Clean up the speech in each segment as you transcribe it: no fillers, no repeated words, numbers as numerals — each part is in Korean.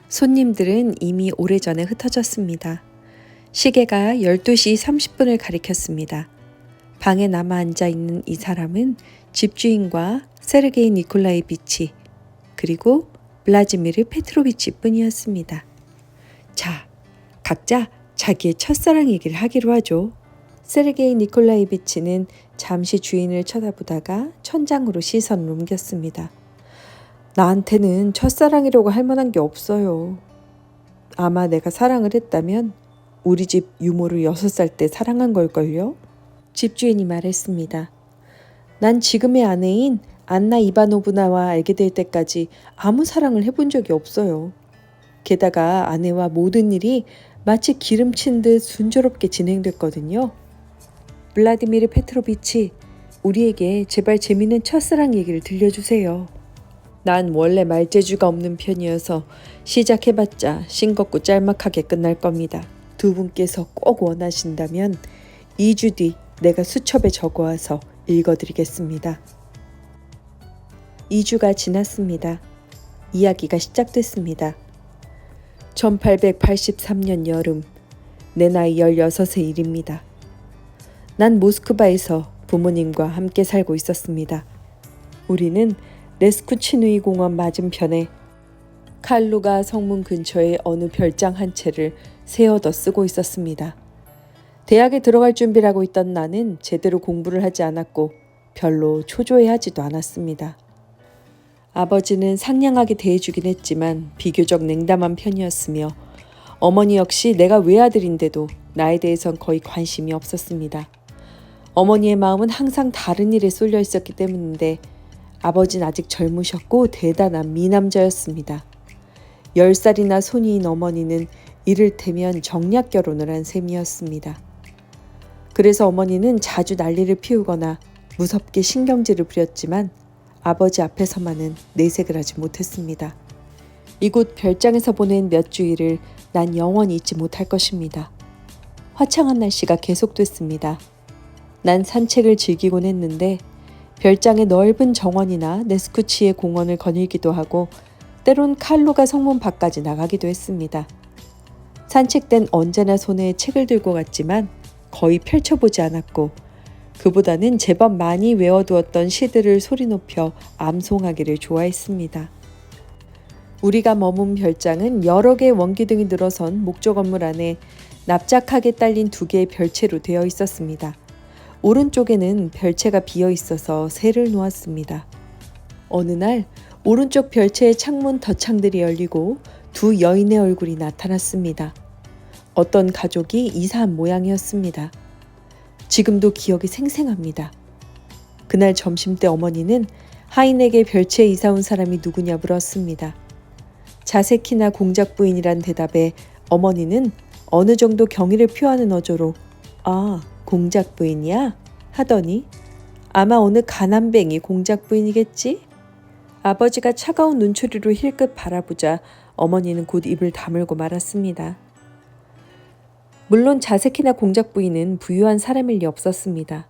손님들은 이미 오래전에 흩어졌습니다. 시계가 12시 30분을 가리켰습니다. 방에 남아 앉아 있는 이 사람은 집주인과 세르게이 니콜라이비치 그리고 블라지미르 페트로비치 뿐이었습니다. 자, 각자 자기의 첫사랑 얘기를 하기로 하죠. 세르게이 니콜라이비치는 잠시 주인을 쳐다보다가 천장으로 시선을 옮겼습니다. 나한테는 첫사랑이라고 할 만한 게 없어요. 아마 내가 사랑을 했다면 우리 집 유모를 6살 때 사랑한 걸걸요? 집주인이 말했습니다. 난 지금의 아내인 안나 이바노브나와 알게 될 때까지 아무 사랑을 해본 적이 없어요. 게다가 아내와 모든 일이 마치 기름친 듯 순조롭게 진행됐거든요. 블라디미르 페트로비치, 우리에게 제발 재밌는 첫사랑 얘기를 들려주세요. 난 원래 말재주가 없는 편이어서 시작해봤자 싱겁고 짤막하게 끝날 겁니다. 두 분께서 꼭 원하신다면 2주 뒤 내가 수첩에 적어와서 읽어드리겠습니다. 2주가 지났습니다. 이야기가 시작됐습니다. 1883년 여름, 내 나이 16의 일입니다. 난 모스크바에서 부모님과 함께 살고 있었습니다. 우리는 레스쿠치누이 공원 맞은편에 칼루가 성문 근처에 어느 별장 한 채를 세어더 쓰고 있었습니다. 대학에 들어갈 준비를 하고 있던 나는 제대로 공부를 하지 않았고 별로 초조해하지도 않았습니다. 아버지는 상냥하게 대해주긴 했지만 비교적 냉담한 편이었으며 어머니 역시 내가 외아들인데도 나에 대해선 거의 관심이 없었습니다. 어머니의 마음은 항상 다른 일에 쏠려 있었기 때문인데 아버지는 아직 젊으셨고 대단한 미남자였습니다. 10살이나 손이인 어머니는 이를테면 정략 결혼을 한 셈이었습니다. 그래서 어머니는 자주 난리를 피우거나 무섭게 신경질을 부렸지만 아버지 앞에서만은 내색을 하지 못했습니다. 이곳 별장에서 보낸 몇 주일을 난 영원히 잊지 못할 것입니다. 화창한 날씨가 계속됐습니다. 난 산책을 즐기곤 했는데 별장의 넓은 정원이나 네스쿠치의 공원을 거닐기도 하고 때론 칼루가 성문 밖까지 나가기도 했습니다. 산책 땐 언제나 손에 책을 들고 갔지만 거의 펼쳐보지 않았고 그보다는 제법 많이 외워두었던 시들을 소리 높여 암송하기를 좋아했습니다. 우리가 머문 별장은 여러 개의 원기둥이 늘어선 목조 건물 안에 납작하게 딸린 2개의 별채로 되어 있었습니다. 오른쪽에는 별채가 비어 있어서 새를 놓았습니다. 어느 날 오른쪽 별채의 창문 덧창들이 열리고 2 여인의 얼굴이 나타났습니다. 어떤 가족이 이사한 모양이었습니다. 지금도 기억이 생생합니다. 그날 점심때 어머니는 하인에게 별채에 이사 온 사람이 누구냐 물었습니다. 자세키나 공작 부인이란 대답에 어머니는 어느 정도 경의를 표하는 어조로 아, 공작 부인이야? 하더니 아마 어느 가난뱅이 공작 부인이겠지? 아버지가 차가운 눈초리로 힐끗 바라보자 어머니는 곧 입을 다물고 말았습니다. 물론 자세키나 공작 부인은 부유한 사람일 리 없었습니다.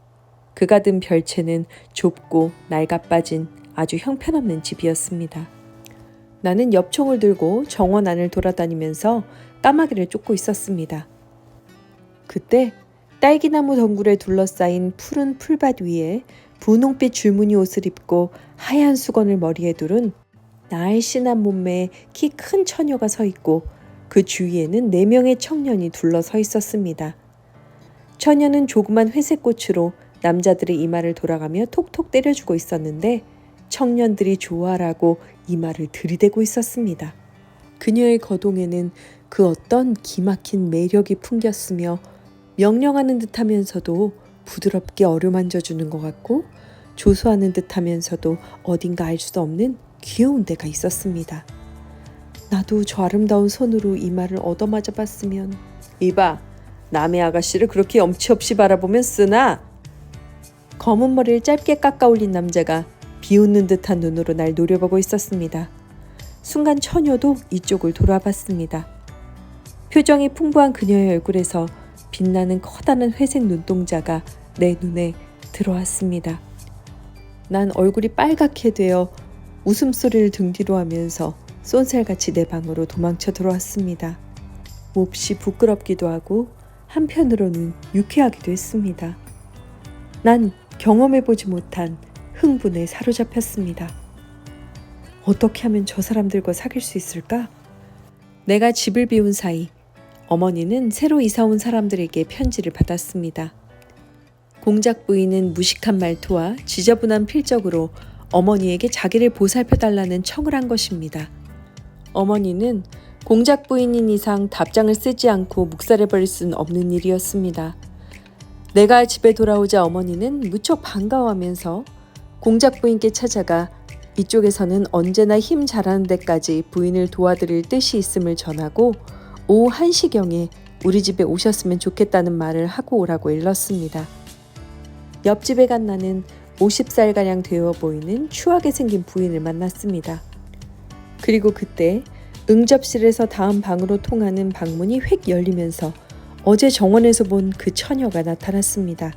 그가 든 별채는 좁고 낡아빠진 아주 형편없는 집이었습니다. 나는 엽총을 들고 정원 안을 돌아다니면서 까마귀를 쫓고 있었습니다. 그때 딸기나무 덩굴에 둘러싸인 푸른 풀밭 위에 분홍빛 줄무늬 옷을 입고 하얀 수건을 머리에 두른 날씬한 몸매의 키 큰 처녀가 서 있고 그 주위에는 4명의 청년이 둘러서 있었습니다. 처녀는 조그만 회색 꽃으로 남자들의 이마를 돌아가며 톡톡 때려주고 있었는데 청년들이 좋아라고 이마를 들이대고 있었습니다. 그녀의 거동에는 그 어떤 기막힌 매력이 풍겼으며 명령하는 듯하면서도 부드럽게 어루만져주는 것 같고 조소하는 듯하면서도 어딘가 알 수 없는 귀여운 데가 있었습니다. 나도 저 아름다운 손으로 이마를 얻어맞아 봤으면. 이봐, 남의 아가씨를 그렇게 염치 없이 바라보면 쓰나? 검은 머리를 짧게 깎아 올린 남자가 비웃는 듯한 눈으로 날 노려보고 있었습니다. 순간 처녀도 이쪽을 돌아봤습니다. 표정이 풍부한 그녀의 얼굴에서 빛나는 커다란 회색 눈동자가 내 눈에 들어왔습니다. 난 얼굴이 빨갛게 되어 웃음소리를 등 뒤로 하면서 쏜살같이 내 방으로 도망쳐 들어왔습니다. 몹시 부끄럽기도 하고 한편으로는 유쾌하기도 했습니다. 난 경험해보지 못한 흥분에 사로잡혔습니다. 어떻게 하면 저 사람들과 사귈 수 있을까? 내가 집을 비운 사이 어머니는 새로 이사온 사람들에게 편지를 받았습니다. 공작 부인은 무식한 말투와 지저분한 필적으로 어머니에게 자기를 보살펴달라는 청을 한 것입니다. 어머니는 공작 부인인 이상 답장을 쓰지 않고 묵살해버릴 수는 없는 일이었습니다. 내가 집에 돌아오자 어머니는 무척 반가워하면서 공작 부인께 찾아가 이쪽에서는 언제나 힘 잘하는 데까지 부인을 도와드릴 뜻이 있음을 전하고 오후 1시경에 우리 집에 오셨으면 좋겠다는 말을 하고 오라고 일렀습니다. 옆집에 간 나는 50살가량 되어 보이는 추하게 생긴 부인을 만났습니다. 그리고 그때 응접실에서 다음 방으로 통하는 방문이 휙 열리면서 어제 정원에서 본 그 처녀가 나타났습니다.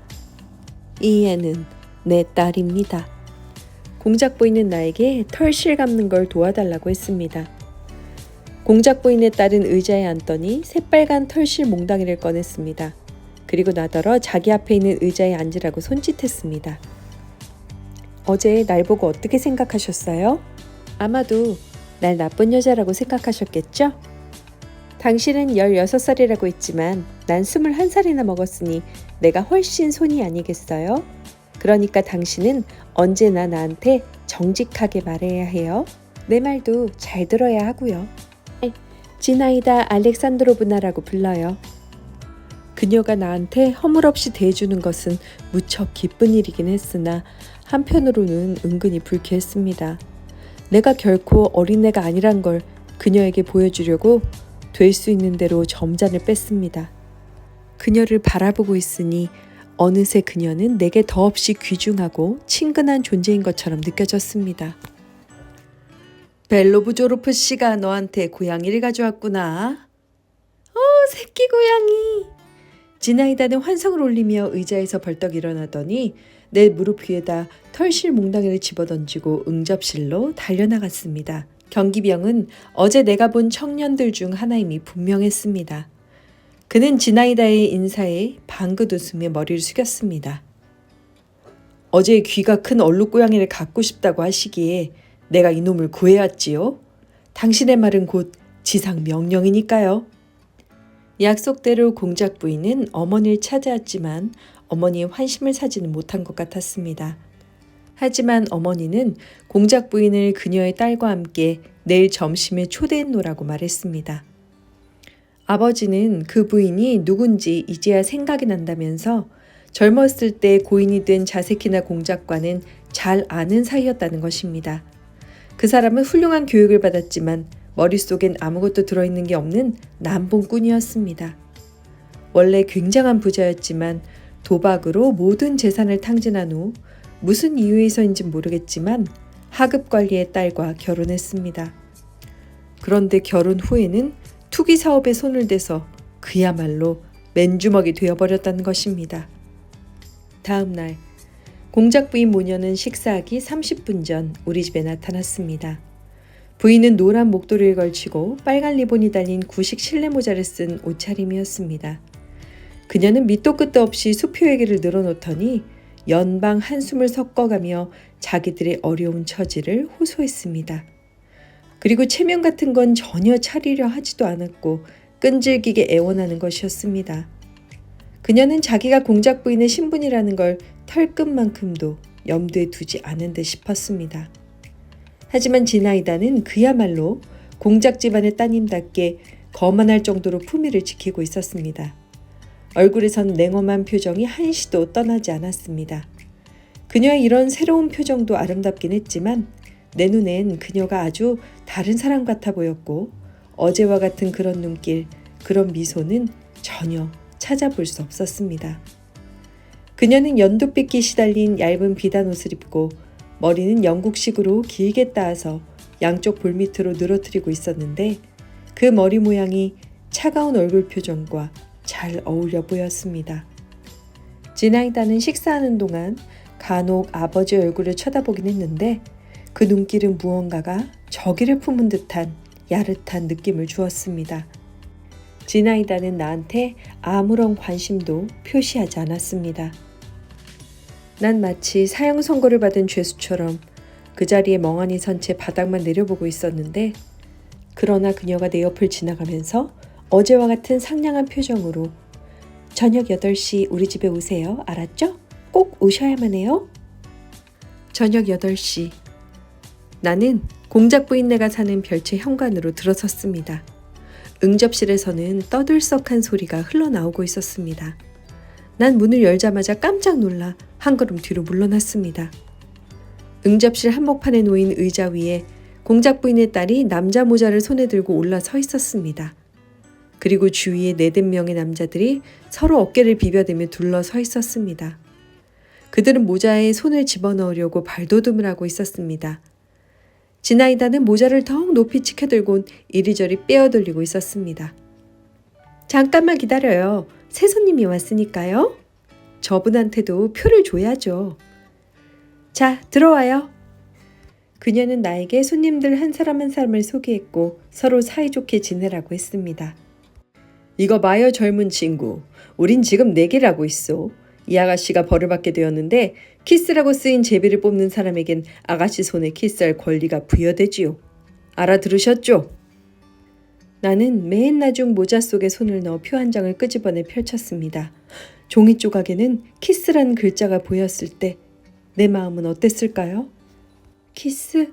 이 애는 내 딸입니다. 공작 부인은 나에게 털실 감는 걸 도와달라고 했습니다. 공작 부인의 딸은 의자에 앉더니 새빨간 털실 몽땅이를 꺼냈습니다. 그리고 나더러 자기 앞에 있는 의자에 앉으라고 손짓했습니다. 어제 날 보고 어떻게 생각하셨어요? 아마도 날 나쁜 여자라고 생각하셨겠죠? 당신은 16살이라고 했지만 난 21살이나 먹었으니 내가 훨씬 손이 아니겠어요? 그러니까 당신은 언제나 나한테 정직하게 말해야 해요. 내 말도 잘 들어야 하고요. 지나이다 알렉산드로브나라고 불러요. 그녀가 나한테 허물없이 대해주는 것은 무척 기쁜 일이긴 했으나 한편으로는 은근히 불쾌했습니다. 내가 결코 어린애가 아니란 걸 그녀에게 보여주려고 될 수 있는 대로 점잔을 뺐습니다. 그녀를 바라보고 있으니 어느새 그녀는 내게 더없이 귀중하고 친근한 존재인 것처럼 느껴졌습니다. 벨로브조르프 씨가 너한테 고양이를 가져왔구나. 새끼 고양이. 지나이다는 환성을 올리며 의자에서 벌떡 일어나더니 내 무릎 위에다 털실 몽땅이를 집어던지고 응접실로 달려나갔습니다. 경기병은 어제 내가 본 청년들 중 하나임이 분명했습니다. 그는 지나이다의 인사에 방긋 웃으며 머리를 숙였습니다. 어제 귀가 큰 얼룩고양이를 갖고 싶다고 하시기에 내가 이놈을 구해왔지요. 당신의 말은 곧 지상 명령이니까요. 약속대로 공작 부인은 어머니를 찾아왔지만 어머니의 환심을 사지는 못한 것 같았습니다. 하지만 어머니는 공작 부인을 그녀의 딸과 함께 내일 점심에 초대했노라고 말했습니다. 아버지는 그 부인이 누군지 이제야 생각이 난다면서 젊었을 때 고인이 된 자세키나 공작과는 잘 아는 사이였다는 것입니다. 그 사람은 훌륭한 교육을 받았지만 머릿속엔 아무것도 들어있는 게 없는 남봉꾼이었습니다. 원래 굉장한 부자였지만 도박으로 모든 재산을 탕진한 후 무슨 이유에서인지 모르겠지만 하급 관리의 딸과 결혼했습니다. 그런데 결혼 후에는 투기 사업에 손을 대서 그야말로 맨주먹이 되어버렸다는 것입니다. 다음 날 공작 부인 모녀는 식사하기 30분 전 우리 집에 나타났습니다. 부인은 노란 목도리를 걸치고 빨간 리본이 달린 구식 실내 모자를 쓴 옷차림이었습니다. 그녀는 밑도 끝도 없이 수표 얘기를 늘어놓더니 연방 한숨을 섞어가며 자기들의 어려운 처지를 호소했습니다. 그리고 체면 같은 건 전혀 차리려 하지도 않았고 끈질기게 애원하는 것이었습니다. 그녀는 자기가 공작 부인의 신분이라는 걸 털끝만큼도 염두에 두지 않은 듯 싶었습니다. 하지만 지나이다는 그야말로 공작 집안의 따님답게 거만할 정도로 품위를 지키고 있었습니다. 얼굴에선 냉엄한 표정이 한시도 떠나지 않았습니다. 그녀의 이런 새로운 표정도 아름답긴 했지만 내 눈엔 그녀가 아주 다른 사람 같아 보였고 어제와 같은 그런 눈길, 그런 미소는 전혀 찾아볼 수 없었습니다. 그녀는 연두빛기 시달린 얇은 비단 옷을 입고 머리는 영국식으로 길게 따서 양쪽 볼밑으로 늘어뜨리고 있었는데 그 머리 모양이 차가운 얼굴 표정과 잘 어울려 보였습니다. 지나이다는 식사하는 동안 간혹 아버지 얼굴을 쳐다보긴 했는데 그 눈길은 무언가가 저기를 품은 듯한 야릇한 느낌을 주었습니다. 지나이다는 나한테 아무런 관심도 표시하지 않았습니다. 난 마치 사형 선고를 받은 죄수처럼 그 자리에 멍하니 선 채 바닥만 내려보고 있었는데, 그러나 그녀가 내 옆을 지나가면서 어제와 같은 상냥한 표정으로 저녁 8시 우리 집에 오세요. 알았죠? 꼭 오셔야만 해요. 저녁 8시. 나는 공작 부인네가 사는 별채 현관으로 들어섰습니다. 응접실에서는 떠들썩한 소리가 흘러나오고 있었습니다. 난 문을 열자마자 깜짝 놀라 한 걸음 뒤로 물러났습니다. 응접실 한복판에 놓인 의자 위에 공작 부인의 딸이 남자 모자를 손에 들고 올라 서 있었습니다. 그리고 주위에 4-5명의 남자들이 서로 어깨를 비벼대며 둘러서 있었습니다. 그들은 모자에 손을 집어넣으려고 발돋움을 하고 있었습니다. 지나이다는 모자를 더욱 높이 치켜들곤 이리저리 빼어돌리고 있었습니다. 잠깐만 기다려요. 새 손님이 왔으니까요. 저분한테도 표를 줘야죠. 자, 들어와요. 그녀는 나에게 손님들 한 사람 한 사람을 소개했고 서로 사이좋게 지내라고 했습니다. 이거 봐요, 젊은 친구. 우린 지금 내기를 하고 있어. 이 아가씨가 벌을 받게 되었는데 키스라고 쓰인 제비를 뽑는 사람에겐 아가씨 손에 키스할 권리가 부여되지요. 알아들으셨죠? 나는 맨 나중 모자 속에 손을 넣어 표 한 장을 끄집어내 펼쳤습니다. 종이 조각에는 키스라는 글자가 보였을 때 내 마음은 어땠을까요? 키스?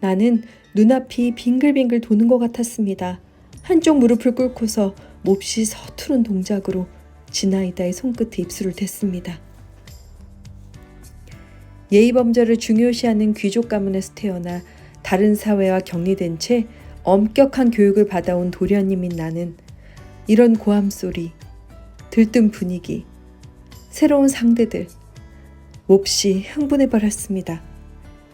나는 눈앞이 빙글빙글 도는 것 같았습니다. 한쪽 무릎을 꿇고서 몹시 서투른 동작으로 지나이다의 손끝에 입술을 댔습니다. 예의범절을 중요시하는 귀족 가문에서 태어나 다른 사회와 격리된 채 엄격한 교육을 받아온 도련님인 나는 이런 고함 소리, 들뜬 분위기, 새로운 상대들, 몹시 흥분해버렸습니다.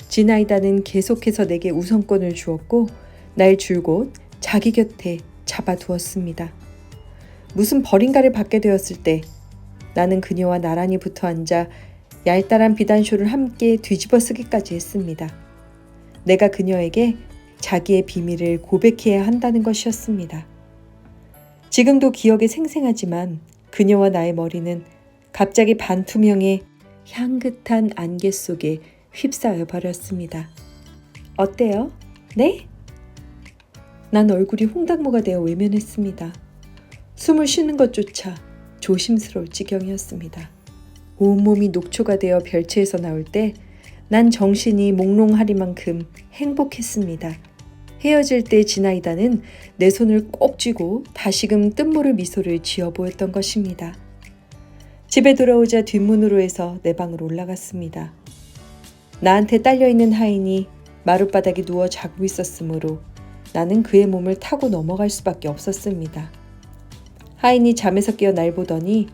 지나이다는 계속해서 내게 우선권을 주었고 날 줄곧 자기 곁에 잡아두었습니다. 무슨 벌인가를 받게 되었을 때 나는 그녀와 나란히 붙어 앉아 얄짤한 비단쇼를 함께 뒤집어 쓰기까지 했습니다. 내가 그녀에게 자기의 비밀을 고백해야 한다는 것이었습니다. 지금도 기억에 생생하지만 그녀와 나의 머리는 갑자기 반투명의 향긋한 안개 속에 휩싸여 버렸습니다. 어때요? 네? 난 얼굴이 홍당무가 되어 외면했습니다. 숨을 쉬는 것조차 조심스러울 지경이었습니다. 온몸이 녹초가 되어 별채에서 나올 때 난 정신이 몽롱하리만큼 행복했습니다. 헤어질 때 지나이다는 내 손을 꼭 쥐고 다시금 뜬모를 미소를 지어 보였던 것입니다. 집에 돌아오자 뒷문으로 해서 내 방으로 올라갔습니다. 나한테 딸려있는 하인이 마룻바닥에 누워 자고 있었으므로 나는 그의 몸을 타고 넘어갈 수밖에 없었습니다. 하인이 잠에서 깨어 날 보더니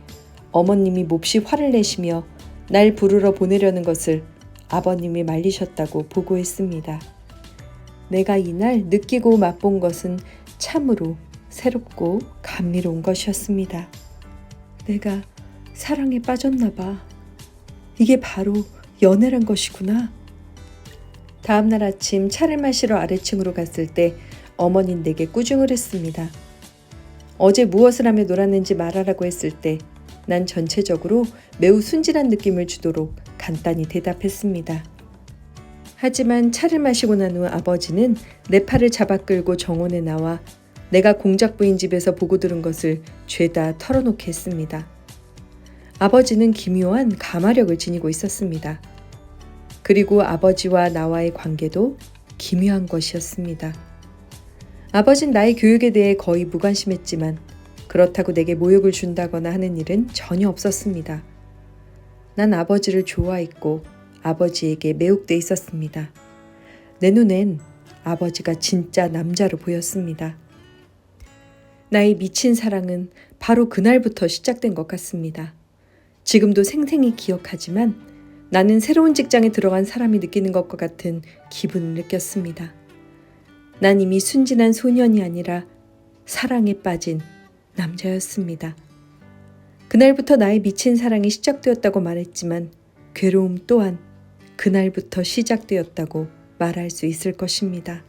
어머님이 몹시 화를 내시며 날 부르러 보내려는 것을 아버님이 말리셨다고 보고했습니다. 내가 이날 느끼고 맛본 것은 참으로 새롭고 감미로운 것이었습니다. 내가 사랑에 빠졌나 봐. 이게 바로 연애란 것이구나. 다음 날 아침 차를 마시러 아래층으로 갔을 때 어머니는 내게 꾸중을 했습니다. 어제 무엇을 하며 놀았는지 말하라고 했을 때 난 전체적으로 매우 순진한 느낌을 주도록 간단히 대답했습니다. 하지만 차를 마시고 난 후 아버지는 내 팔을 잡아 끌고 정원에 나와 내가 공작 부인 집에서 보고 들은 것을 죄다 털어놓게 했습니다. 아버지는 기묘한 가마력을 지니고 있었습니다. 그리고 아버지와 나와의 관계도 기묘한 것이었습니다. 아버진 나의 교육에 대해 거의 무관심했지만 그렇다고 내게 모욕을 준다거나 하는 일은 전혀 없었습니다. 난 아버지를 좋아했고 아버지에게 매혹돼 있었습니다. 내 눈엔 아버지가 진짜 남자로 보였습니다. 나의 미친 사랑은 바로 그날부터 시작된 것 같습니다. 지금도 생생히 기억하지만 나는 새로운 직장에 들어간 사람이 느끼는 것과 같은 기분을 느꼈습니다. 난 이미 순진한 소년이 아니라 사랑에 빠진 남자였습니다. 그날부터 나의 미친 사랑이 시작되었다고 말했지만 괴로움 또한 그날부터 시작되었다고 말할 수 있을 것입니다.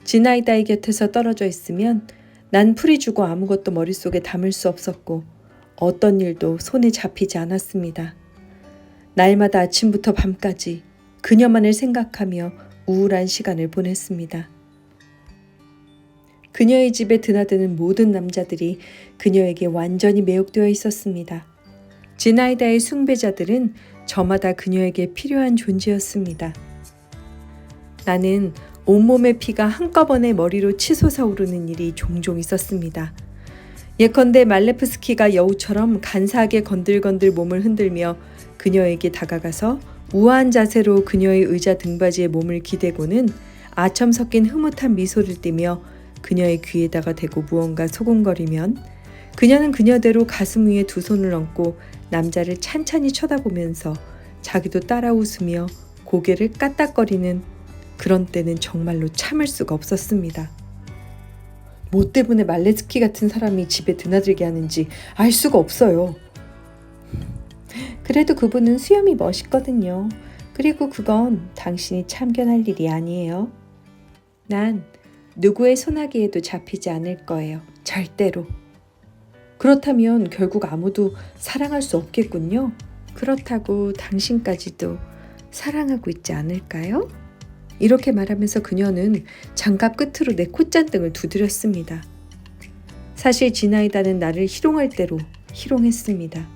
지나이다의 곁에서 떨어져 있으면 난 풀이 주고 아무것도 머릿속에 담을 수 없었고 어떤 일도 손에 잡히지 않았습니다. 날마다 아침부터 밤까지 그녀만을 생각하며 우울한 시간을 보냈습니다. 그녀의 집에 드나드는 모든 남자들이 그녀에게 완전히 매혹되어 있었습니다. 지나이다의 숭배자들은 저마다 그녀에게 필요한 존재였습니다. 나는 온몸의 피가 한꺼번에 머리로 치솟아 오르는 일이 종종 있었습니다. 예컨대 말레프스키가 여우처럼 간사하게 건들건들 몸을 흔들며 그녀에게 다가가서 우아한 자세로 그녀의 의자 등받이에 몸을 기대고는 아첨 섞인 흐뭇한 미소를 띠며 그녀의 귀에다가 대고 무언가 소곤거리면 그녀는 그녀대로 가슴 위에 두 손을 얹고 남자를 찬찬히 쳐다보면서 자기도 따라 웃으며 고개를 까딱거리는 그런 때는 정말로 참을 수가 없었습니다. 뭐 때문에 말레스키 같은 사람이 집에 드나들게 하는지 알 수가 없어요. 그래도 그분은 수염이 멋있거든요. 그리고 그건 당신이 참견할 일이 아니에요. 난 누구의 손아귀에도 잡히지 않을 거예요. 절대로. 그렇다면 결국 아무도 사랑할 수 없겠군요. 그렇다고 당신까지도 사랑하고 있지 않을까요? 이렇게 말하면서 그녀는 장갑 끝으로 내 콧잔등을 두드렸습니다. 사실 지나이다는 나를 희롱할 대로 희롱했습니다.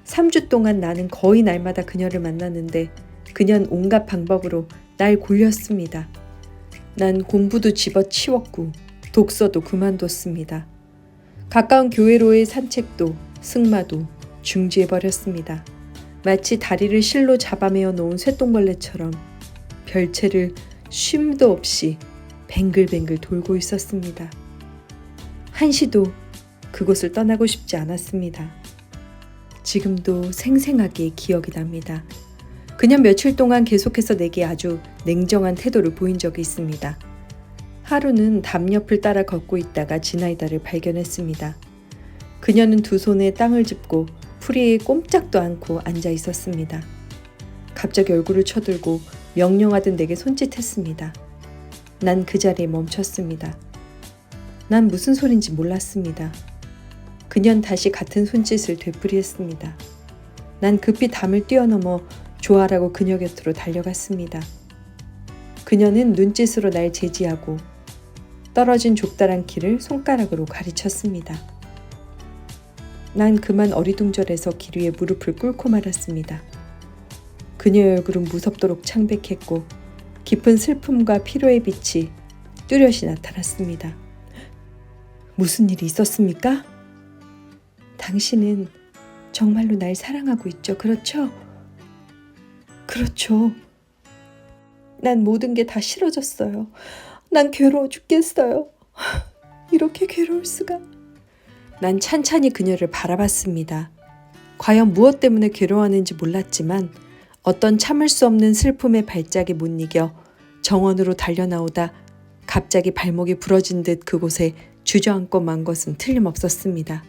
3주 동안 나는 거의 날마다 그녀를 만났는데 그녀는 온갖 방법으로 날 골렸습니다. 난 공부도 집어치웠고 독서도 그만뒀습니다. 가까운 교회로의 산책도 승마도 중지해버렸습니다. 마치 다리를 실로 잡아매어 놓은 쇳덩벌레처럼 별채를 쉼도 없이 뱅글뱅글 돌고 있었습니다. 한시도 그곳을 떠나고 싶지 않았습니다. 지금도 생생하게 기억이 납니다. 그냥 며칠 동안 계속해서 내게 아주 냉정한 태도를 보인 적이 있습니다. 하루는 담 옆을 따라 걷고 있다가 지나이다를 발견했습니다. 그녀는 두 손에 땅을 짚고 풀이에 꼼짝도 않고 앉아 있었습니다. 갑자기 얼굴을 쳐들고 명령하듯 내게 손짓했습니다. 난 그 자리에 멈췄습니다. 난 무슨 소린지 몰랐습니다. 그녀는 다시 같은 손짓을 되풀이했습니다. 난 급히 담을 뛰어넘어 좋아라고 그녀 곁으로 달려갔습니다. 그녀는 눈짓으로 날 제지하고 떨어진 좁다란 길을 손가락으로 가르쳤습니다. 난 그만 어리둥절해서 길 위에 무릎을 꿇고 말았습니다. 그녀의 얼굴은 무섭도록 창백했고 깊은 슬픔과 피로의 빛이 뚜렷이 나타났습니다. 무슨 일이 있었습니까? 당신은 정말로 날 사랑하고 있죠, 그렇죠? 그렇죠. 난 모든 게 다 싫어졌어요. 난 괴로워 죽겠어요. 이렇게 괴로울 수가. 난 찬찬히 그녀를 바라봤습니다. 과연 무엇 때문에 괴로워하는지 몰랐지만 어떤 참을 수 없는 슬픔의 발작에 못 이겨 정원으로 달려나오다 갑자기 발목이 부러진 듯 그곳에 주저앉고 만 것은 틀림없었습니다.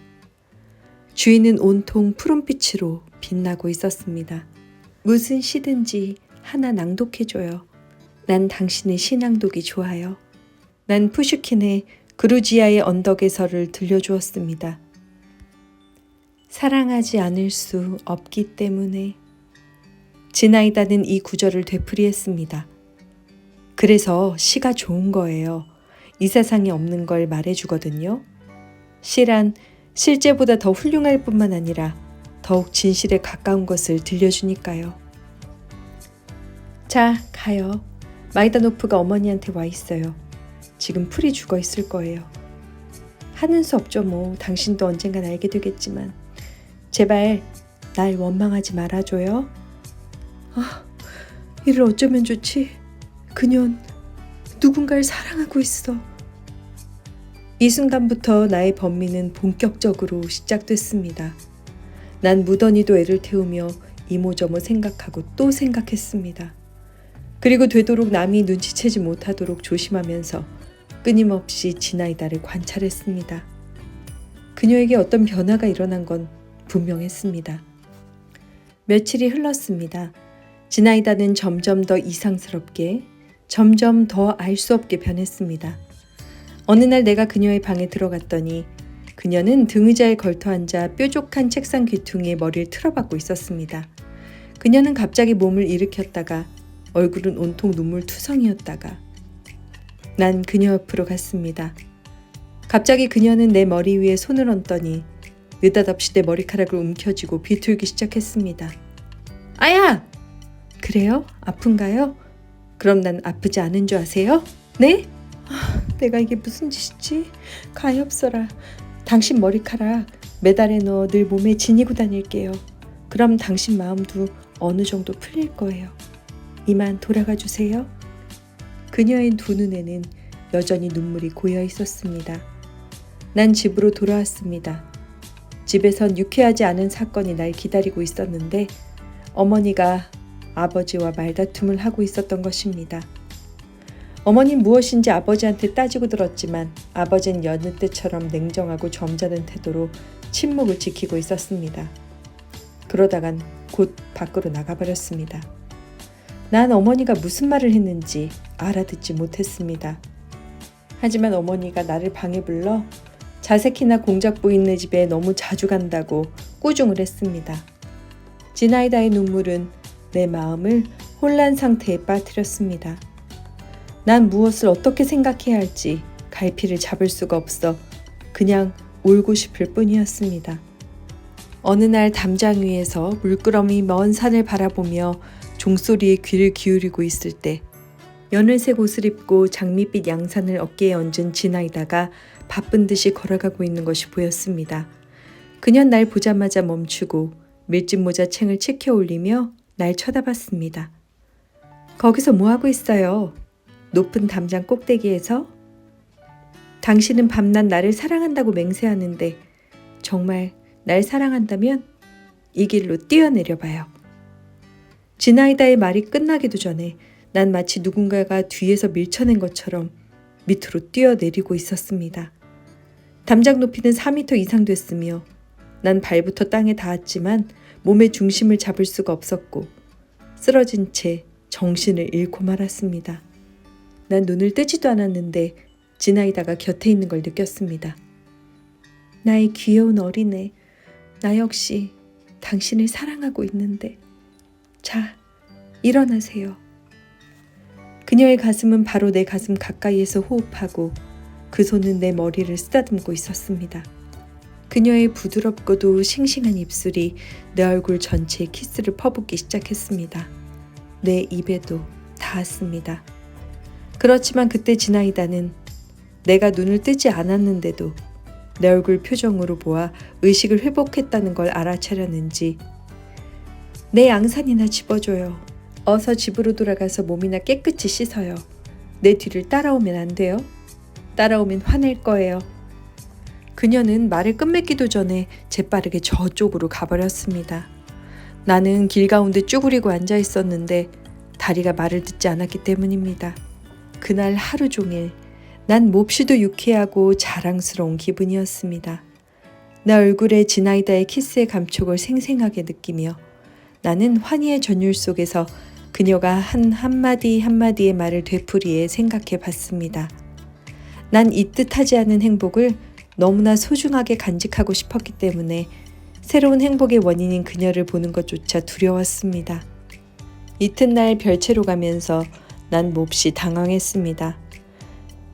주위는 온통 푸른빛으로 빛나고 있었습니다. 무슨 시든지 하나 낭독해줘요. 난 당신의 시낭독이 좋아요. 난 푸슈킨의 그루지아의 언덕에서를 들려주었습니다. 사랑하지 않을 수 없기 때문에. 지나이다는 이 구절을 되풀이했습니다. 그래서 시가 좋은 거예요. 이 세상에 없는 걸 말해주거든요. 시란 실제보다 더 훌륭할 뿐만 아니라 더욱 진실에 가까운 것을 들려주니까요. 자, 가요. 마이다노프가 어머니한테 와 있어요. 지금 풀이 죽어 있을 거예요. 하는 수 없죠 뭐. 당신도 언젠간 알게 되겠지만 제발 날 원망하지 말아줘요. 이를 어쩌면 좋지? 그녀는 누군가를 사랑하고 있어. 이 순간부터 나의 번민은 본격적으로 시작됐습니다. 난 무던히도 애를 태우며 이모저모 생각하고 또 생각했습니다. 그리고 되도록 남이 눈치채지 못하도록 조심하면서 끊임없이 지나이다를 관찰했습니다. 그녀에게 어떤 변화가 일어난 건 분명했습니다. 며칠이 흘렀습니다. 지나이다는 점점 더 이상스럽게, 점점 더 알 수 없게 변했습니다. 어느 날 내가 그녀의 방에 들어갔더니 그녀는 등의자에 걸터앉아 뾰족한 책상 귀퉁이에 머리를 틀어박고 있었습니다. 그녀는 갑자기 몸을 일으켰다가 얼굴은 온통 눈물투성이었다가 난 그녀 옆으로 갔습니다. 갑자기 그녀는 내 머리 위에 손을 얹더니 느닷없이 내 머리카락을 움켜쥐고 비틀기 시작했습니다. 아야! 그래요? 아픈가요? 그럼 난 아프지 않은 줄 아세요? 네? 내가 이게 무슨 짓이지? 가엾어라. 당신 머리카락 메달에 넣어 늘 몸에 지니고 다닐게요. 그럼 당신 마음도 어느 정도 풀릴 거예요. 이만 돌아가 주세요. 그녀의 두 눈에는 여전히 눈물이 고여 있었습니다. 난 집으로 돌아왔습니다. 집에선 유쾌하지 않은 사건이 날 기다리고 있었는데 어머니가 아버지와 말다툼을 하고 있었던 것입니다. 어머니는 무엇인지 아버지한테 따지고 들었지만 아버지는 여느 때처럼 냉정하고 점잖은 태도로 침묵을 지키고 있었습니다. 그러다간 곧 밖으로 나가버렸습니다. 난 어머니가 무슨 말을 했는지 알아듣지 못했습니다. 하지만 어머니가 나를 방에 불러 자세키나 공작부인네 집에 너무 자주 간다고 꾸중을 했습니다. 지나이다의 눈물은 내 마음을 혼란 상태에 빠뜨렸습니다. 난 무엇을 어떻게 생각해야 할지 갈피를 잡을 수가 없어 그냥 울고 싶을 뿐이었습니다. 어느 날 담장 위에서 물끄러미 먼 산을 바라보며 종소리에 귀를 기울이고 있을 때 연회색 옷을 입고 장밋빛 양산을 어깨에 얹은 지나이다가 바쁜 듯이 걸어가고 있는 것이 보였습니다. 그녀는 날 보자마자 멈추고 밀짚 모자 챙을 치켜 올리며 날 쳐다봤습니다. 거기서 뭐하고 있어요? 높은 담장 꼭대기에서? 당신은 밤낮 나를 사랑한다고 맹세하는데 정말 날 사랑한다면 이 길로 뛰어내려 봐요. 지나이다의 말이 끝나기도 전에 난 마치 누군가가 뒤에서 밀쳐낸 것처럼 밑으로 뛰어내리고 있었습니다. 담장 높이는 4m 이상 됐으며 난 발부터 땅에 닿았지만 몸의 중심을 잡을 수가 없었고 쓰러진 채 정신을 잃고 말았습니다. 난 눈을 뜨지도 않았는데 지나이다가 곁에 있는 걸 느꼈습니다. 나의 귀여운 어린애, 나 역시 당신을 사랑하고 있는데 자, 일어나세요. 그녀의 가슴은 바로 내 가슴 가까이에서 호흡하고 그 손은 내 머리를 쓰다듬고 있었습니다. 그녀의 부드럽고도 싱싱한 입술이 내 얼굴 전체에 키스를 퍼붓기 시작했습니다. 내 입에도 닿았습니다. 그렇지만 그때 지나이다는 내가 눈을 뜨지 않았는데도 내 얼굴 표정으로 보아 의식을 회복했다는 걸 알아차렸는지 내 양산이나 집어줘요. 어서 집으로 돌아가서 몸이나 깨끗이 씻어요. 내 뒤를 따라오면 안 돼요? 따라오면 화낼 거예요. 그녀는 말을 끝맺기도 전에 재빠르게 저쪽으로 가버렸습니다. 나는 길 가운데 쭈그리고 앉아 있었는데 다리가 말을 듣지 않았기 때문입니다. 그날 하루 종일 난 몹시도 유쾌하고 자랑스러운 기분이었습니다. 내 얼굴에 지나이다의 키스의 감촉을 생생하게 느끼며 나는 환희의 전율 속에서 그녀가 한 한마디 한마디의 말을 되풀이해 생각해 봤습니다. 난 이 뜻하지 않은 행복을 너무나 소중하게 간직하고 싶었기 때문에 새로운 행복의 원인인 그녀를 보는 것조차 두려웠습니다. 이튿날 별채로 가면서 난 몹시 당황했습니다.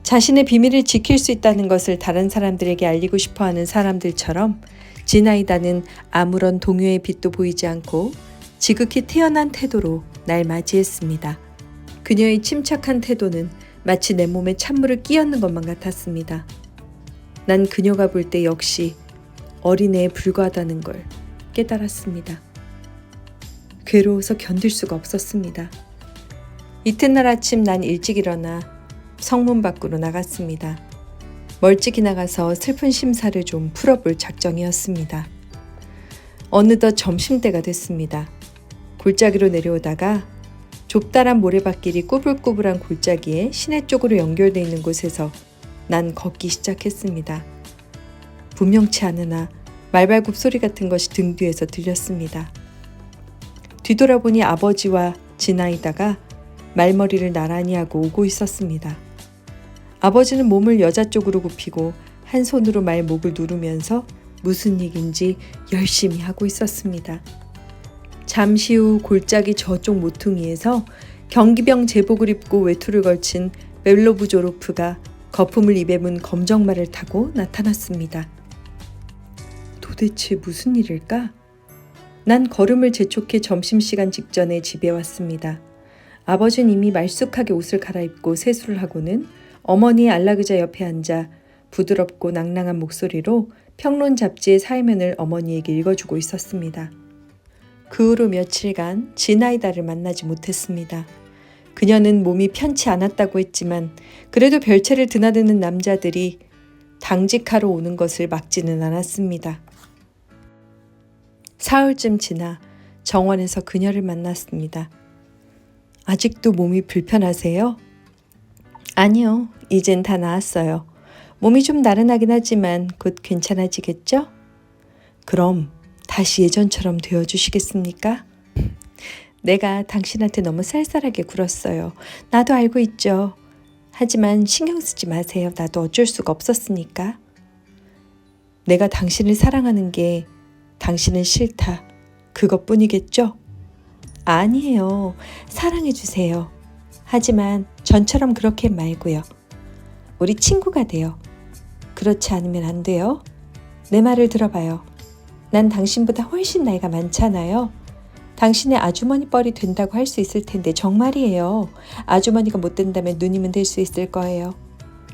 자신의 비밀을 지킬 수 있다는 것을 다른 사람들에게 알리고 싶어하는 사람들처럼 지나이다는 아무런 동요의 빛도 보이지 않고 지극히 태연한 태도로 날 맞이했습니다. 그녀의 침착한 태도는 마치 내 몸에 찬물을 끼얹는 것만 같았습니다. 난 그녀가 볼 때 역시 어린애에 불과하다는 걸 깨달았습니다. 괴로워서 견딜 수가 없었습니다. 이튿날 아침 난 일찍 일어나 성문 밖으로 나갔습니다. 멀찍이 나가서 슬픈 심사를 좀 풀어볼 작정이었습니다. 어느덧 점심때가 됐습니다. 골짜기로 내려오다가 좁다란 모래밭길이 꾸불꾸불한 골짜기에 시내 쪽으로 연결되어 있는 곳에서 난 걷기 시작했습니다. 분명치 않으나 말발굽 소리 같은 것이 등 뒤에서 들렸습니다. 뒤돌아보니 아버지와 지나이다가 말머리를 나란히 하고 오고 있었습니다. 아버지는 몸을 여자 쪽으로 굽히고 한 손으로 말 목을 누르면서 무슨 얘긴지 열심히 하고 있었습니다. 잠시 후 골짜기 저쪽 모퉁이에서 경기병 제복을 입고 외투를 걸친 멜로브조로프가 거품을 입에 문 검정말을 타고 나타났습니다. 도대체 무슨 일일까? 난 걸음을 재촉해 점심시간 직전에 집에 왔습니다. 아버지는 이미 말쑥하게 옷을 갈아입고 세수를 하고는 어머니의 안락의자 옆에 앉아 부드럽고 낭낭한 목소리로 평론 잡지의 사회면을 어머니에게 읽어주고 있었습니다. 그 후로 며칠간 지나이다를 만나지 못했습니다. 그녀는 몸이 편치 않았다고 했지만 그래도 별채를 드나드는 남자들이 당직하러 오는 것을 막지는 않았습니다. 사흘쯤 지나 정원에서 그녀를 만났습니다. 아직도 몸이 불편하세요? 아니요, 이젠 다 나았어요. 몸이 좀 나른하긴 하지만 곧 괜찮아지겠죠? 그럼 다시 예전처럼 되어주시겠습니까? 내가 당신한테 너무 쌀쌀하게 굴었어요. 나도 알고 있죠. 하지만 신경 쓰지 마세요. 나도 어쩔 수가 없었으니까. 내가 당신을 사랑하는 게 당신은 싫다. 그것뿐이겠죠? 아니에요. 사랑해주세요. 하지만 전처럼 그렇게 말고요. 우리 친구가 돼요. 그렇지 않으면 안 돼요. 내 말을 들어봐요. 난 당신보다 훨씬 나이가 많잖아요. 당신의 아주머니 뻘이 된다고 할 수 있을 텐데 정말이에요. 아주머니가 못 된다면 누님은 될 수 있을 거예요.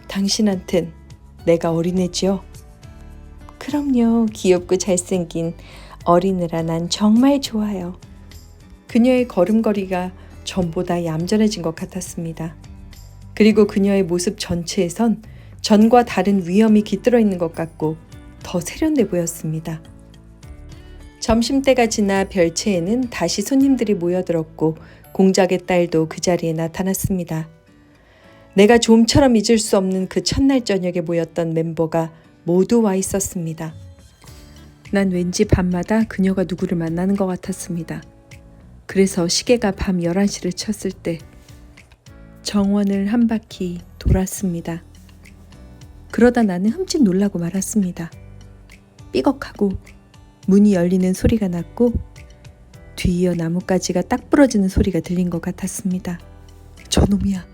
당신한텐 내가 어린애지요? 그럼요. 귀엽고 잘생긴 어린애라 난 정말 좋아요. 그녀의 걸음걸이가 전보다 얌전해진 것 같았습니다. 그리고 그녀의 모습 전체에선 전과 다른 위험이 깃들어 있는 것 같고 더 세련돼 보였습니다. 점심때가 지나 별채에는 다시 손님들이 모여들었고 공작의 딸도 그 자리에 나타났습니다. 내가 좀처럼 잊을 수 없는 그 첫날 저녁에 모였던 멤버가 모두 와 있었습니다. 난 왠지 밤마다 그녀가 누구를 만나는 것 같았습니다. 그래서 시계가 밤 11시를 쳤을 때 정원을 한 바퀴 돌았습니다. 그러다 나는 흠칫 놀라고 말았습니다. 삐걱하고 문이 열리는 소리가 났고 뒤이어 나뭇가지가 딱 부러지는 소리가 들린 것 같았습니다. 저놈이야.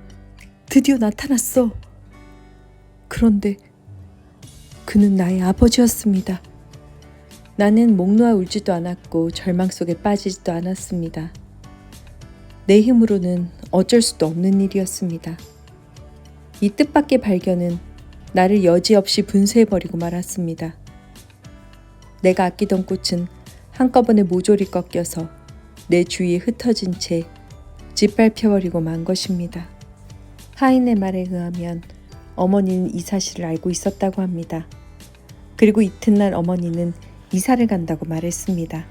드디어 나타났어. 그런데 그는 나의 아버지였습니다. 나는 목 놓아 울지도 않았고 절망 속에 빠지지도 않았습니다. 내 힘으로는 어쩔 수도 없는 일이었습니다. 이 뜻밖의 발견은 나를 여지없이 분쇄해버리고 말았습니다. 내가 아끼던 꽃은 한꺼번에 모조리 꺾여서 내 주위에 흩어진 채 짓밟혀버리고 만 것입니다. 하인의 말에 의하면 어머니는 이 사실을 알고 있었다고 합니다. 그리고 이튿날 어머니는 이사를 간다고 말했습니다.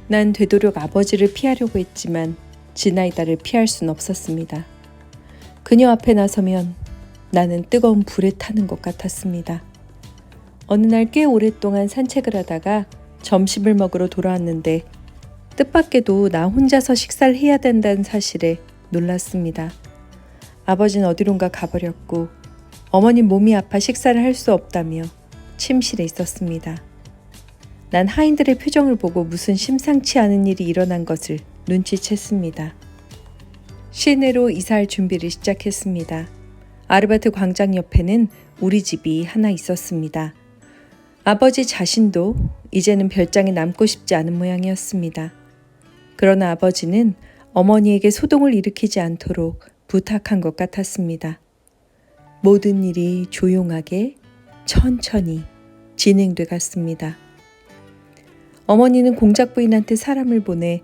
난 되도록 아버지를 피하려고 했지만 지나이다를 피할 순 없었습니다. 그녀 앞에 나서면 나는 뜨거운 불에 타는 것 같았습니다. 어느 날 꽤 오랫동안 산책을 하다가 점심을 먹으러 돌아왔는데 뜻밖에도 나 혼자서 식사를 해야 된다는 사실에 놀랐습니다. 아버지는 어디론가 가버렸고 어머님 몸이 아파 식사를 할 수 없다며 침실에 있었습니다. 난 하인들의 표정을 보고 무슨 심상치 않은 일이 일어난 것을 눈치챘습니다. 시내로 이사할 준비를 시작했습니다. 아르바트 광장 옆에는 우리 집이 하나 있었습니다. 아버지 자신도 이제는 별장에 남고 싶지 않은 모양이었습니다. 그러나 아버지는 어머니에게 소동을 일으키지 않도록 부탁한 것 같았습니다. 모든 일이 조용하게 천천히 진행돼 갔습니다. 어머니는 공작 부인한테 사람을 보내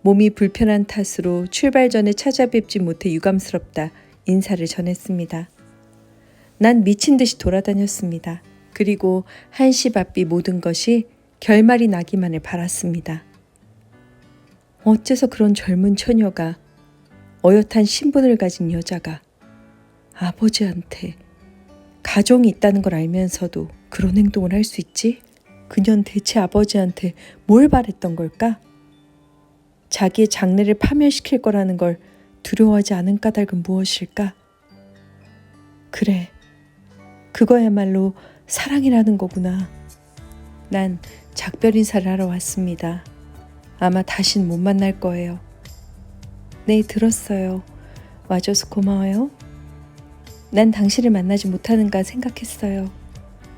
몸이 불편한 탓으로 출발 전에 찾아뵙지 못해 유감스럽다 인사를 전했습니다. 난 미친 듯이 돌아다녔습니다. 그리고 한시 바삐 모든 것이 결말이 나기만을 바랐습니다. 어째서 그런 젊은 처녀가 어엿한 신분을 가진 여자가 아버지한테 가정이 있다는 걸 알면서도 그런 행동을 할 수 있지? 그녀는 대체 아버지한테 뭘 바랬던 걸까? 자기의 장래를 파멸시킬 거라는 걸 두려워하지 않은 까닭은 무엇일까? 그래, 그거야말로 사랑이라는 거구나. 난 작별 인사를 하러 왔습니다. 아마 다신 못 만날 거예요. 네, 들었어요. 와줘서 고마워요. 난 당신을 만나지 못하는가 생각했어요.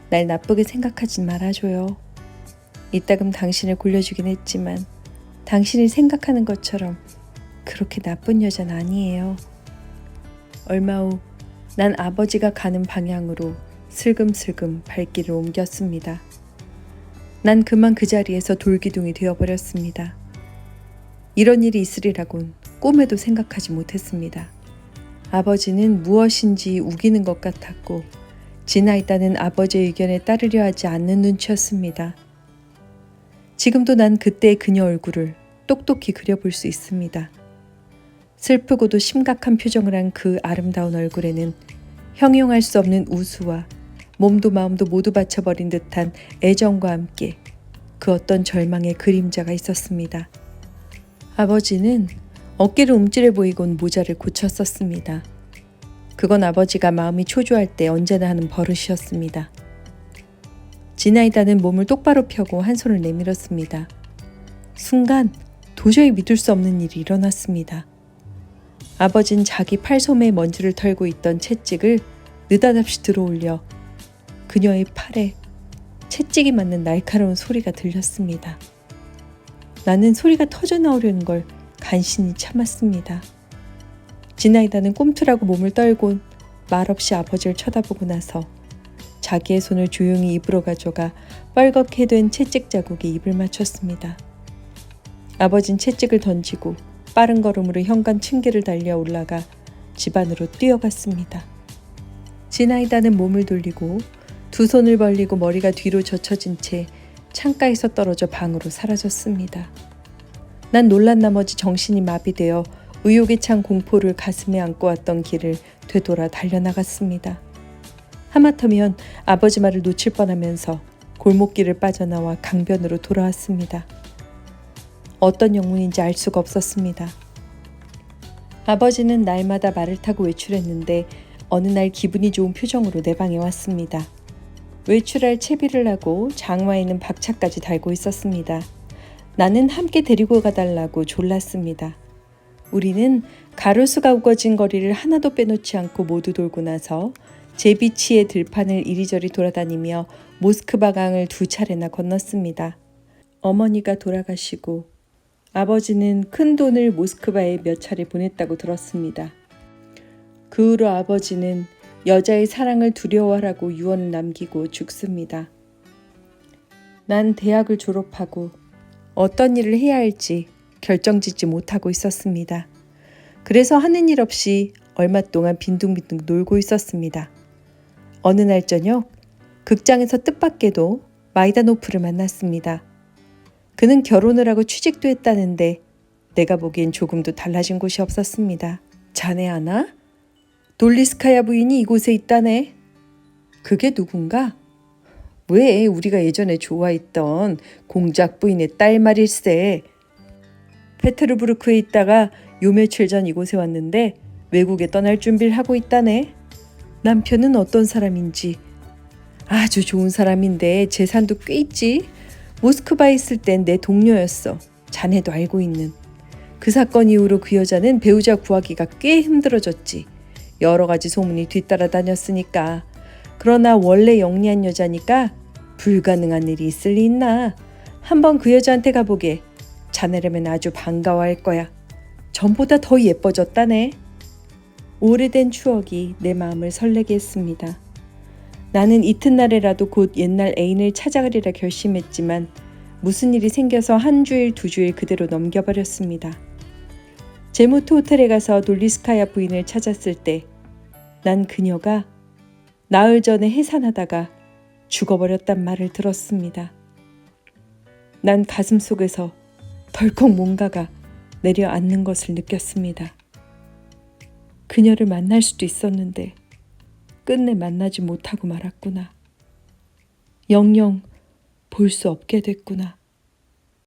날 나쁘게 생각하진 말아줘요. 이따금 당신을 골려주긴 했지만 당신이 생각하는 것처럼 그렇게 나쁜 여자는 아니에요. 얼마 후 난 아버지가 가는 방향으로 슬금슬금 발길을 옮겼습니다. 난 그만 그 자리에서 돌기둥이 되어버렸습니다. 이런 일이 있으리라곤 꿈에도 생각하지 못했습니다. 아버지는 무엇인지 우기는 것 같았고 지나있다는 아버지의 의견에 따르려 하지 않는 눈치였습니다. 지금도 난 그때의 그녀 얼굴을 똑똑히 그려볼 수 있습니다. 슬프고도 심각한 표정을 한 그 아름다운 얼굴에는 형용할 수 없는 우수와 몸도 마음도 모두 바쳐버린 듯한 애정과 함께 그 어떤 절망의 그림자가 있었습니다. 아버지는 어깨를 움찔해 보이곤 모자를 고쳤었습니다. 그건 아버지가 마음이 초조할 때 언제나 하는 버릇이었습니다. 지나이다는 몸을 똑바로 펴고 한 손을 내밀었습니다. 순간 도저히 믿을 수 없는 일이 일어났습니다. 아버진 자기 팔소매에 먼지를 털고 있던 채찍을 느닷없이 들어올려 그녀의 팔에 채찍이 맞는 날카로운 소리가 들렸습니다. 나는 소리가 터져나오려는 걸 간신히 참았습니다. 지나이다는 꼼투라고 몸을 떨곤 말없이 아버지를 쳐다보고 나서 자기의 손을 조용히 입으로 가져가 빨갛게 된 채찍 자국에 입을 맞췄습니다. 아버진 채찍을 던지고 빠른 걸음으로 현관 층계를 달려 올라가 집 안으로 뛰어갔습니다. 지나이다는 몸을 돌리고 두 손을 벌리고 머리가 뒤로 젖혀진 채 창가에서 떨어져 방으로 사라졌습니다. 난 놀란 나머지 정신이 마비되어 의욕에 찬 공포를 가슴에 안고 왔던 길을 되돌아 달려나갔습니다. 하마터면 아버지 말을 놓칠 뻔하면서 골목길을 빠져나와 강변으로 돌아왔습니다. 어떤 영문인지 알 수가 없었습니다. 아버지는 날마다 말을 타고 외출했는데 어느 날 기분이 좋은 표정으로 내 방에 왔습니다. 외출할 채비를 하고 장화에는 박차까지 달고 있었습니다. 나는 함께 데리고 가달라고 졸랐습니다. 우리는 가로수가 우거진 거리를 하나도 빼놓지 않고 모두 돌고 나서 제비치의 들판을 이리저리 돌아다니며 모스크바 강을 2차례나 건넜습니다. 어머니가 돌아가시고 아버지는 큰 돈을 모스크바에 몇 차례 보냈다고 들었습니다. 그 후로 아버지는 여자의 사랑을 두려워하라고 유언을 남기고 죽습니다. 난 대학을 졸업하고 어떤 일을 해야 할지 결정짓지 못하고 있었습니다. 그래서 하는 일 없이 얼마 동안 빈둥빈둥 놀고 있었습니다. 어느 날 저녁 극장에서 뜻밖에도 마이다노프를 만났습니다. 그는 결혼을 하고 취직도 했다는데 내가 보기엔 조금도 달라진 곳이 없었습니다. 자네 아나? 돌리스카야 부인이 이곳에 있다네. 그게 누군가? 왜 우리가 예전에 좋아했던 공작 부인의 딸 말일세. 페테르부르크에 있다가 요 며칠 전 이곳에 왔는데 외국에 떠날 준비를 하고 있다네. 남편은 어떤 사람인지. 아주 좋은 사람인데 재산도 꽤 있지. 모스크바에 있을 땐 내 동료였어. 자네도 알고 있는. 그 사건 이후로 그 여자는 배우자 구하기가 꽤 힘들어졌지. 여러 가지 소문이 뒤따라 다녔으니까. 그러나 원래 영리한 여자니까 불가능한 일이 있을 리 있나. 한번 그 여자한테 가보게. 자네라면 아주 반가워할 거야. 전보다 더 예뻐졌다네. 오래된 추억이 내 마음을 설레게 했습니다. 나는 이튿날에라도 곧 옛날 애인을 찾아가리라 결심했지만 무슨 일이 생겨서 한 주일 두 주일 그대로 넘겨버렸습니다. 제무트 호텔에 가서 돌리스카야 부인을 찾았을 때 난 그녀가 나흘 전에 해산하다가 죽어버렸단 말을 들었습니다. 난 가슴속에서 덜컥 뭔가가 내려앉는 것을 느꼈습니다. 그녀를 만날 수도 있었는데 끝내 만나지 못하고 말았구나. 영영 볼 수 없게 됐구나.